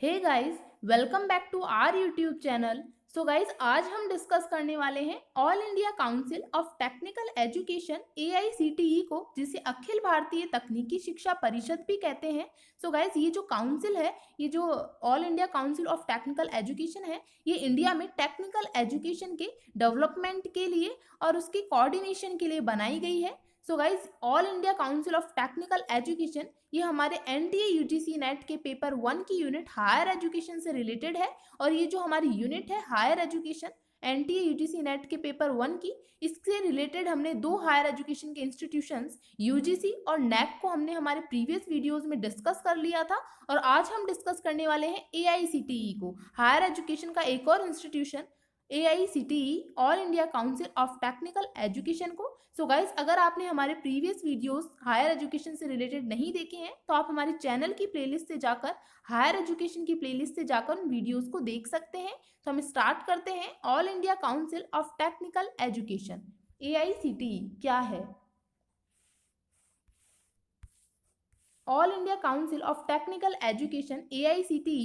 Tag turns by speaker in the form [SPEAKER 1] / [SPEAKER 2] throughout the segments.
[SPEAKER 1] Hey guys, welcome back to our YouTube channel. So guys, आज हम discuss करने वाले हैं all India council of technical education AICTE को, जिसे अखिल भारतीय तकनीकी शिक्षा परिषद भी कहते हैं। सो गाइस, ये जो काउंसिल है, ये जो all India council of technical education है, ये इंडिया में टेक्निकल एजुकेशन के डेवलपमेंट के लिए और उसके कोऑर्डिनेशन के लिए बनाई गई है। So guys, all India council of technical education ये हमारे NTA UGC नेट के पेपर 1 की यूनिट हायर एजुकेशन से रिलेटेड है। और ये जो हमारी यूनिट है higher education NTA UGC net के पेपर 1 की, इससे रिलेटेड हमने दो हायर एजुकेशन के इंस्टीट्यूशंस UGC और NAC को हमने हमारे प्रीवियस वीडियोस में डिस्कस कर लिया था। और आज हम डिस्कस करने वाले हैं AICTE को, हायर एजुकेशन का एक और institution AICTE all India council of technical education को। सो गाइस, अगर आपने हमारे प्रीवियस वीडियोस हायर एजुकेशन से रिलेटेड नहीं देखे हैं तो आप हमारे चैनल की प्लेलिस्ट से जाकर, हायर एजुकेशन की प्लेलिस्ट से जाकर उन वीडियोस को देख सकते हैं। तो हम स्टार्ट करते हैं। All India council of technical education AICTE क्या है? All India Council of Technical Education AICTE,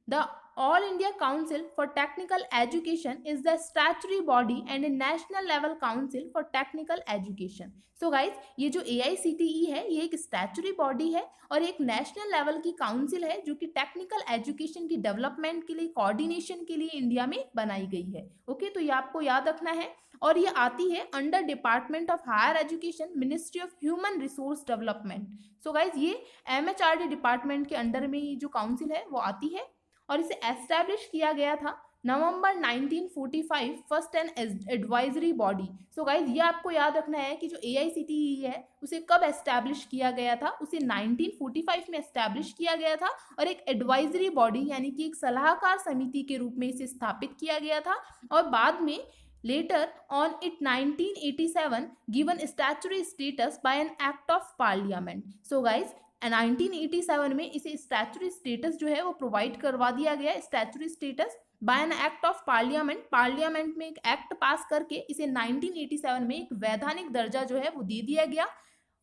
[SPEAKER 1] the All India Council for Technical Education is the statutory body and a national level council for technical education. So guys, ये जो AICTE है ये एक statutory body है और एक national level की council है जो कि technical education की development के लिए, coordination के लिए इंडिया में बनाई गई है। ओके, तो ये आपको याद रखना है। और ये आती है under department of higher education, ministry of human resource development. So guys, ये MHRD डिपार्टमेंट के अंडर में ये जो काउंसिल है वो आती है और इसे एस्टैब्लिश किया गया था नवंबर 1945, first and advisory body. So guys, ये आपको याद रखना है कि जो AICTE है उसे कब एस्टैब्लिश किया गया था, उसे 1945 में एस्टैब्लिश किया गया था और एक एडवाइजरी बॉडी यानी कि एक सलाहकार समिति के रूप में इसे स्थापित किया गया था। और बाद में later on it 1987 given statutory status by an act of parliament. So guys, 1987 में इसे स्टैचुटरी स्टेटस जो है वो प्रोवाइड करवा दिया गया, statutory status bye an act of parliament. Parliament में एक एक्ट पास करके इसे 1987 में एक वैधानिक दर्जा जो है वो दे दिया गया।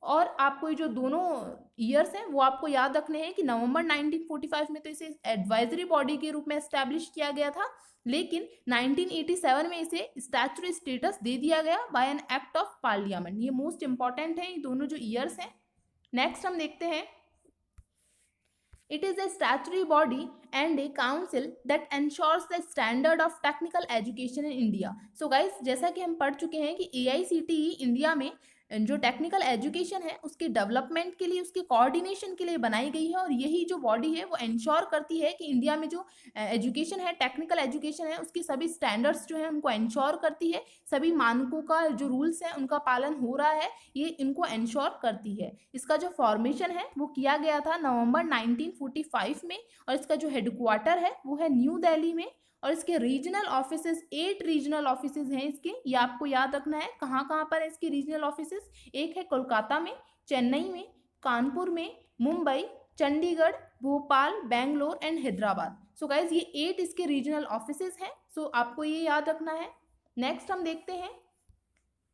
[SPEAKER 1] और आपको ये जो दोनों ईयर्स हैं वो आपको याद रखने हैं कि नवंबर 1945 में तो इसे एडवाइजरी बॉडी के रूप में एस्टैब्लिश किया गया था, लेकिन 1987 में इसे स्टैचुटरी स्टेटस दे दिया गया by an act of parliament. ये मोस्ट इंपॉर्टेंट है, ये दोनों जो ईयर्स हैं। नेक्स्ट हम देखते हैं, it is a statutory body and a council that ensures the standard of technical education in India. So guys, जैसा कि हम पढ़ चुके हैं कि AICTE इंडिया में जो टेक्निकल एजुकेशन है उसके डेवलपमेंट के लिए, उसके कोऑर्डिनेशन के लिए बनाई गई है। और यही जो बॉडी है वो इंश्योर करती है कि इंडिया में जो एजुकेशन है, टेक्निकल एजुकेशन है, उसकी सभी स्टैंडर्ड्स जो है उनको इंश्योर करती है, सभी मानकों का जो रूल्स है उनका पालन हो रहा है, ये इनको इंश्योर करती है। इसका जो फॉर्मेशन है वो किया गया था नवंबर 1945 में और इसका जो हेडक्वार्टर है वो है न्यू दिल्ली में। और इसके रीजनल ऑफिसेस, 8 रीजनल ऑफिसेस हैं इसके, ये आपको याद रखना है कहाँ कहाँ पर है इसके रीजनल ऑफिसेस। एक है कोलकाता में, चेन्नई में, कानपुर में, Mumbai, Chandigarh, Bhopal, Bangalore and Hyderabad. So guys, ये 8 इसके रीजनल ऑफिसेस हैं। सो आपको ये याद रखना है। नेक्स्ट हम देखते हैं,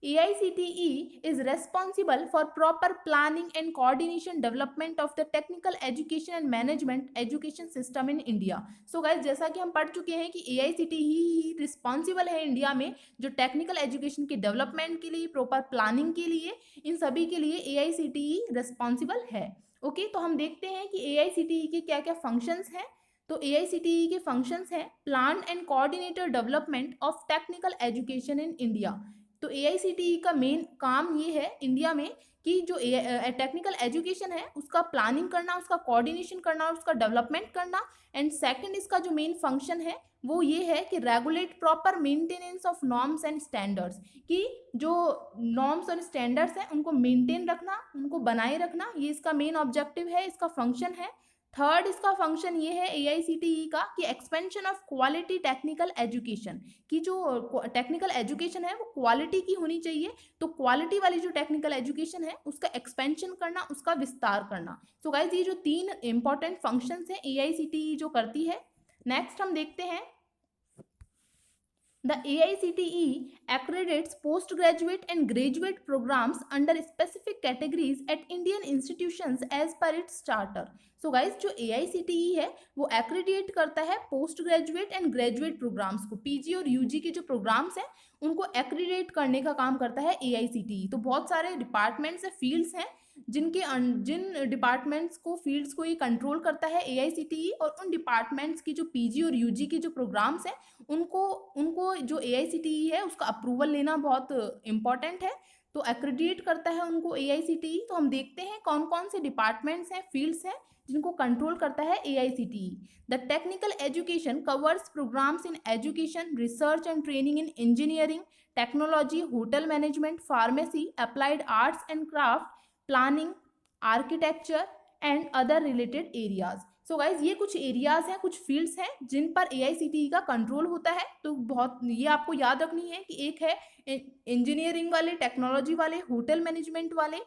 [SPEAKER 1] AICTE is responsible for proper planning and coordination development of the technical education and management education system in India. So guys, जैसा कि हम पढ़ चुके हैं कि AICTE ही रिस्पॉन्सिबल है इंडिया में जो टेक्निकल एजुकेशन के डेवलपमेंट के लिए, प्रॉपर प्लानिंग के लिए, इन सभी के लिए AICTE रिस्पॉन्सिबल है। ओके, तो हम देखते हैं कि AICTE के क्या क्या फंक्शंस हैं। तो AICTE के फंक्शंस हैं plan and coordinator development of technical education in India. तो AICTE का मेन काम ये है इंडिया में कि जो टेक्निकल एजुकेशन है उसका प्लानिंग करना, उसका कोऑर्डिनेशन करना और उसका डेवलपमेंट करना। एंड सेकंड, इसका जो मेन फंक्शन है वो ये है कि regulate proper maintenance of norms and standards, कि जो नॉर्म्स और स्टैंडर्ड्स हैं उनको मेंटेन रखना, उनको बनाए रखना, ये इसका मेन ऑब्जेक्टिव है, इसका फंक्शन है। थर्ड, इसका फंक्शन ये है AICTE का कि expansion of quality technical education, की जो टेक्निकल एजुकेशन है वो क्वालिटी की होनी चाहिए। तो क्वालिटी वाली जो टेक्निकल एजुकेशन है उसका एक्सपेंशन करना, उसका विस्तार करना। सो गाइज, ये जो 3 इंपॉर्टेंट फंक्शंस हैं AICTE जो करती है। नेक्स्ट हम देखते हैं, The AICTE accredits postgraduate and graduate programs under specific categories at Indian institutions as per its charter. So guys, जो AICTE है वो accredit करता है post graduate and graduate programs को, पीजी और यूजी के जो प्रोग्राम्स हैं उनको एक्रीडेट करने का काम करता है AICTE। तो बहुत सारे डिपार्टमेंट्स है, फील्ड्स हैं जिन डिपार्टमेंट्स को, फील्ड्स को ये कंट्रोल करता है AICTE, और उन डिपार्टमेंट्स की जो पीजी और यूजी की जो प्रोग्राम्स हैं उनको उनको जो AICTE है उसका अप्रूवल लेना बहुत इंपॉर्टेंट है। तो एक्रेडिट करता है उनको AICTE। तो हम देखते हैं कौन कौन से डिपार्टमेंट्स हैं, फील्ड्स हैं जिनको कंट्रोल करता है AICTE। The technical education covers programs in education, research and training in engineering, technology, hotel management, pharmacy, applied arts and craft, planning, architecture and other related areas. So guys ये कुछ areas हैं, कुछ fields हैं जिन पर AICTE का control होता है। तो बहुत ये आपको याद रखनी है कि एक है इंजीनियरिंग वाले, टेक्नोलॉजी वाले, होटल मैनेजमेंट वाले,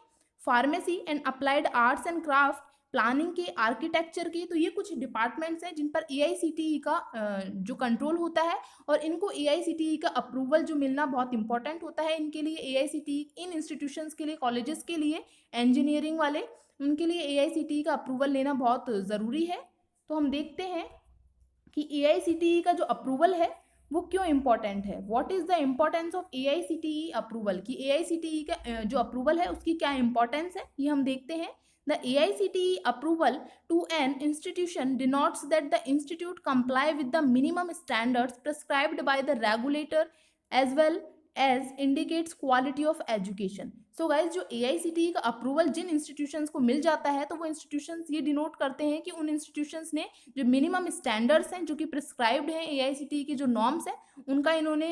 [SPEAKER 1] pharmacy and applied arts and craft, planning के, आर्किटेक्चर के। तो ये कुछ डिपार्टमेंट्स हैं जिन पर AICTE का जो कंट्रोल होता है, और इनको AICTE का अप्रूवल जो मिलना बहुत इंपॉर्टेंट होता है इनके लिए। AICTE इन इंस्टीट्यूशंस के लिए, कॉलेजेस के लिए, इंजीनियरिंग वाले, उनके लिए AICTE का अप्रूवल लेना बहुत ज़रूरी है। तो हम देखते हैं कि AICTE का जो अप्रूवल है वो क्यों इम्पॉर्टेंट है। What is the importance of AICTE approval, कि AICTE का जो अप्रूवल है उसकी क्या इम्पोर्टेंस है, ये हम देखते हैं। The AICTE approval to an institution denotes that the institute comply with the minimum standards prescribed by the regulator as well as indicates quality of education. So guys, जो AICTE का अप्रूवल जिन institutions को मिल जाता है तो वो institutions ये denote करते हैं कि उन इंस्टीट्यूशंस ने जो मिनिमम स्टैंडर्ड्स हैं जो कि प्रिस्क्राइब्ड हैं, AICTE के जो नॉर्म्स हैं उनका इन्होंने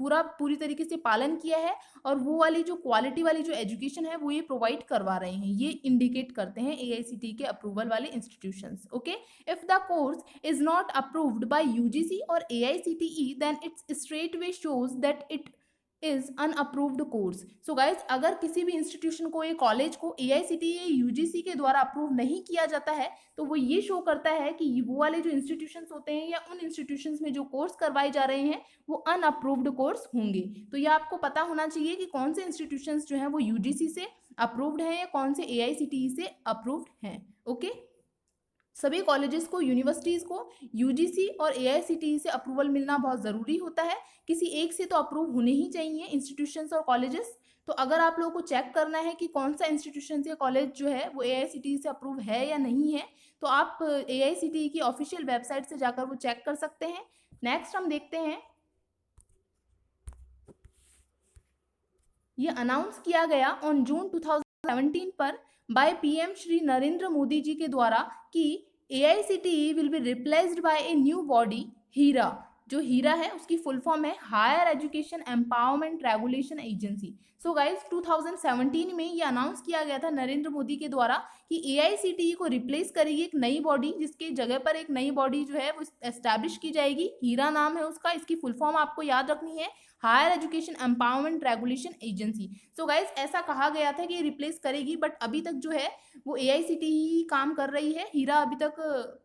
[SPEAKER 1] पूरी तरीके से पालन किया है, और वो वाली जो क्वालिटी वाली जो एजुकेशन है वो ये प्रोवाइड करवा रहे हैं। ये इंडिकेट करते हैं AICTE के अप्रूवल वाले institutions. Okay, if the course is not approved by UGC और AICTE then it's straight way shows that it is unapproved course. So guys, अगर किसी भी इंस्टीट्यूशन को, ये कॉलेज को AICTE या UGC के द्वारा अप्रूव नहीं किया जाता है तो वो ये शो करता है कि वो वाले जो इंस्टीट्यूशंस होते हैं या उन इंस्टीट्यूशंस में जो कोर्स करवाए जा रहे हैं वो अनअप्रूव्ड कोर्स होंगे। तो ये आपको पता होना चाहिए कि कौन से इंस्टीट्यूशंस जो हैं वो UGC से अप्रूव्ड हैं या कौन से AICTE से अप्रूव्ड हैं। ओके, सभी कॉलेजेस को, यूनिवर्सिटीज़ को UGC और AICTE से अप्रूवल मिलना बहुत ज़रूरी होता है। किसी एक से तो अप्रूव होने ही चाहिए इंस्टीट्यूशंस और कॉलेजेस। तो अगर आप लोगों को चेक करना है कि कौन सा इंस्टीट्यूशन या कॉलेज जो है वो AICTE से अप्रूव है या नहीं है, तो आप AICTE की ऑफिशियल वेबसाइट से जाकर वो चेक कर सकते हैं। नेक्स्ट हम देखते हैं, ये अनाउंस किया गया ऑन जून 2017 पर बाय PM श्री नरेंद्र मोदी जी के द्वारा कि AICTE will be replaced by a new body, HEERA. जो हीरा है उसकी फुल फॉर्म है higher education empowerment regulation agency. So guys 2017 में ये अनाउंस किया गया था नरेंद्र मोदी के द्वारा कि AICTE को रिप्लेस करेगी एक नई बॉडी, जिसके जगह पर एक नई बॉडी जो है वो एस्टैब्लिश की जाएगी। हीरा नाम है उसका। इसकी फुल फॉर्म आपको याद रखनी है, higher education empowerment regulation agency. So guys ऐसा कहा गया था कि रिप्लेस करेगी, बट अभी तक जो है वो AICTE काम कर रही है। हीरा अभी तक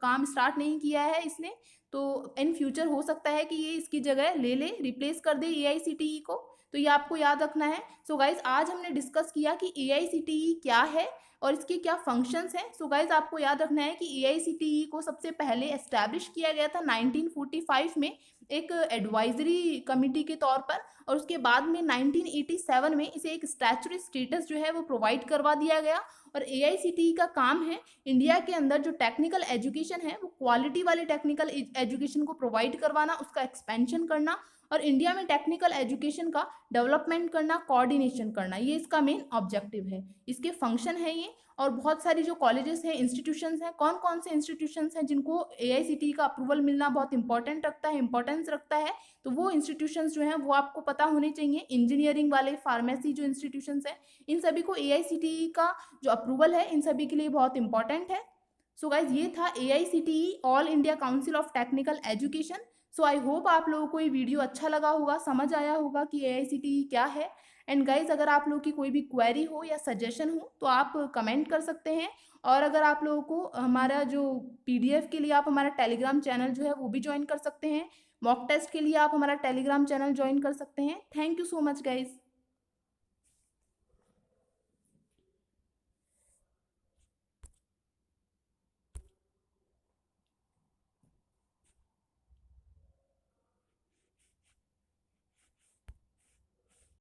[SPEAKER 1] काम स्टार्ट नहीं किया है इसने, तो इन फ्यूचर हो सकता है कि ये इसकी जगह ले ले, रिप्लेस कर दे AICTE को। तो ये आपको याद रखना है। सो गाइज आज हमने डिस्कस किया कि AICTE क्या है और इसके क्या फंक्शंस हैं। सो गाइज आपको याद रखना है कि AICTE को सबसे पहले एस्टैब्लिश किया गया था 1945 में एक एडवाइजरी कमिटी के तौर पर, और उसके बाद में 1987 में इसे एक स्टैचुटरी स्टेटस जो है वो प्रोवाइड करवा दिया गया। और AICTE का काम है इंडिया के अंदर जो टेक्निकल एजुकेशन है वो क्वालिटी वाले टेक्निकल एजुकेशन को प्रोवाइड करवाना, उसका एक्सपेंशन करना, और इंडिया में टेक्निकल एजुकेशन का डेवलपमेंट करना, कोऑर्डिनेशन करना, ये इसका मेन ऑब्जेक्टिव है। इसके फंक्शन है ये। और बहुत सारी जो कॉलेजेस हैं, इंस्टीट्यूशंस हैं, कौन कौन से इंस्टीट्यूशंस हैं जिनको AICTE का अप्रूवल मिलना बहुत इंपॉर्टेंट रखता है, इंपॉर्टेंस रखता है, तो वो इंस्टीट्यूशंस जो हैं वो आपको पता होने चाहिए। इंजीनियरिंग वाले, फार्मेसी जो इंस्टीट्यूशंस हैं, इन सभी को AICTE का जो अप्रूवल है इन सभी के लिए बहुत इंपॉर्टेंट है। सो गाइज ये था AICTE, all India council of technical education. So I hope आप लोगों को ये वीडियो अच्छा लगा होगा, समझ आया होगा कि AICTE क्या है। एंड गाइज अगर आप लोगों की कोई भी क्वेरी हो या सजेशन हो तो आप कमेंट कर सकते हैं। और अगर आप लोगों को हमारा जो PDF के लिए आप हमारा टेलीग्राम चैनल जो है वो भी ज्वाइन कर सकते हैं। मॉक टेस्ट के लिए आप हमारा टेलीग्राम चैनल ज्वाइन कर सकते हैं। Thank you so much guys.